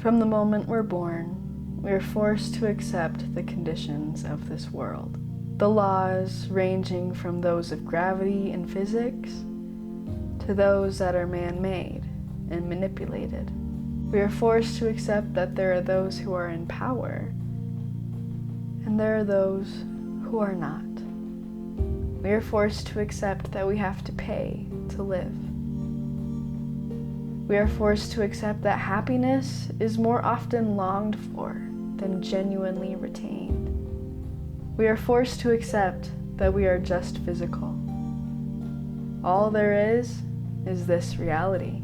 From the moment we're born, we are forced to accept the conditions of this world. The laws ranging from those of gravity and physics to those that are man-made and manipulated. We are forced to accept that there are those who are in power and there are those who are not. We are forced to accept that we have to pay to live. We are forced to accept that happiness is more often longed for than genuinely retained. We are forced to accept that we are just physical. All there is this reality,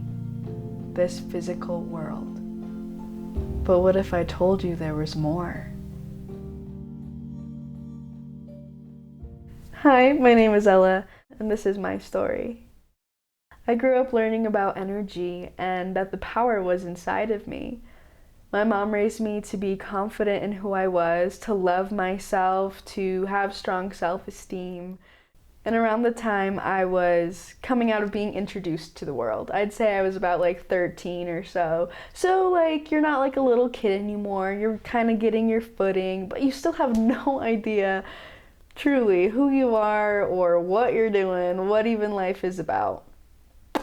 this physical world. But what if I told you there was more? Hi, my name is Ella, and this is my story. I grew up learning about energy and that the power was inside of me. My mom raised me to be confident in who I was, to love myself, to have strong self-esteem. And around the time I was coming out of being introduced to the world, I'd say I was about 13 or so. So you're not a little kid anymore, you're kind of getting your footing, but you still have no idea truly who you are or what you're doing, what even life is about.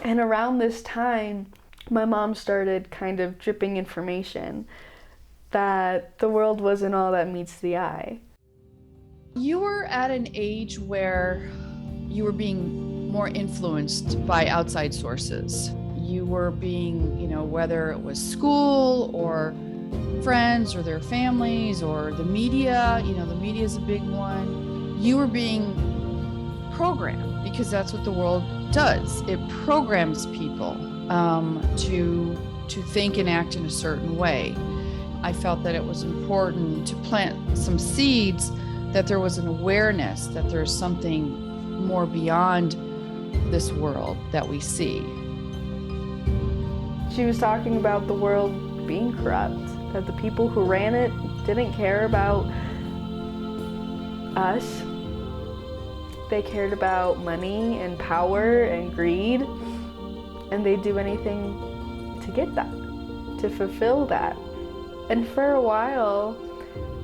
And around this time, my mom started kind of dripping information that the world wasn't all that meets the eye. You were at an age where you were being more influenced by outside sources. You were being, whether it was school or friends or their families or the media, the media is a big one. You were being programmed because that's what the world does. It programs people to think and act in a certain way. I felt that it was important to plant some seeds, that there was an awareness that there's something more beyond this world that we see. She was talking about the world being corrupt, that the people who ran it didn't care about us. They cared about money and power and greed, and they'd do anything to get that, to fulfill that. And for a while,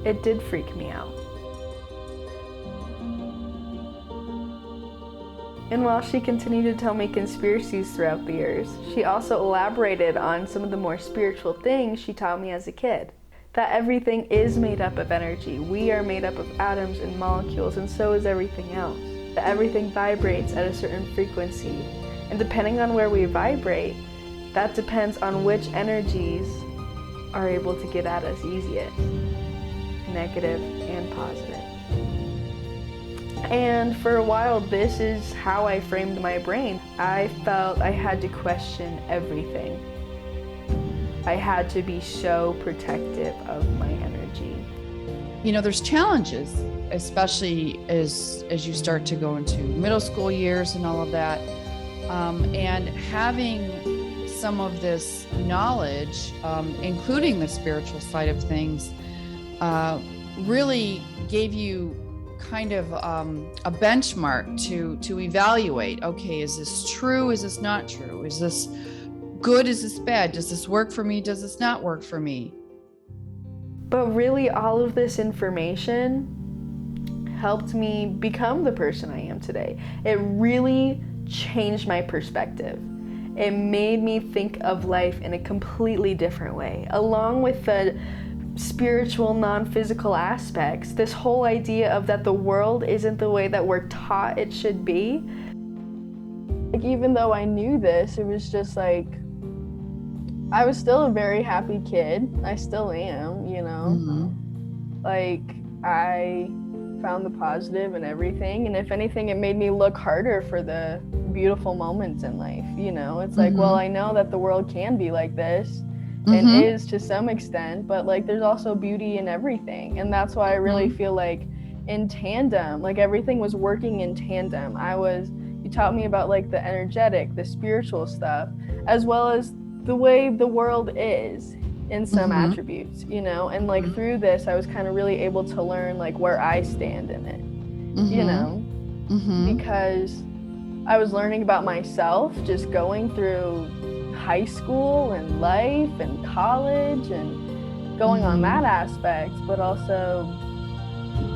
it did freak me out. And while she continued to tell me conspiracies throughout the years, she also elaborated on some of the more spiritual things she taught me as a kid. That everything is made up of energy. We are made up of atoms and molecules, and so is everything else. That everything vibrates at a certain frequency. And depending on where we vibrate, that depends on which energies are able to get at us easiest, negative and positive. And for a while, this is how I framed my brain. I felt I had to question everything. I had to be so protective of my energy. There's challenges, especially as you start to go into middle school years and all of that. And having some of this knowledge, including the spiritual side of things, really gave you kind of a benchmark to evaluate. Okay, is this true? Is this not true? Is this good? Is this bad? Does this work for me? Does this not work for me? But really, all of this information helped me become the person I am today. It really changed my perspective. It made me think of life in a completely different way. Along with the spiritual, non-physical aspects, this whole idea of that the world isn't the way that we're taught it should be. Even though I knew this, it was just I was still a very happy kid. I still am, Mm-hmm. I found the positive in everything, and if anything, it made me look harder for the beautiful moments in life. It's well, I know that the world can be like this, and is to some extent, but there's also beauty in everything. And that's why I really feel in tandem, everything was working in tandem. You taught me about the energetic, the spiritual stuff, as well as the way the world is in some attributes, and through this I was kind of really able to learn where I stand in it, because I was learning about myself, just going through high school and life and college and going on that aspect, but also,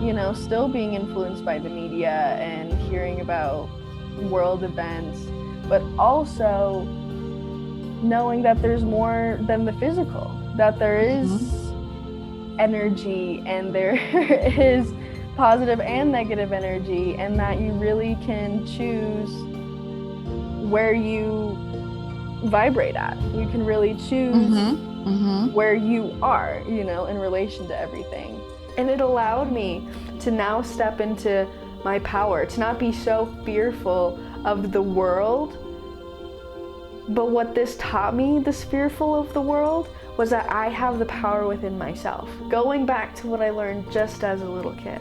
you know, still being influenced by the media and hearing about world events, but also knowing that there's more than the physical, that there is energy and there is positive and negative energy, and that you really can choose where you vibrate at. You can really choose where you are, you know, in relation to everything. And it allowed me to now step into my power, to not be so fearful of the world. But what this taught me, this fearful of the world, was that I have the power within myself. Going back to what I learned just as a little kid.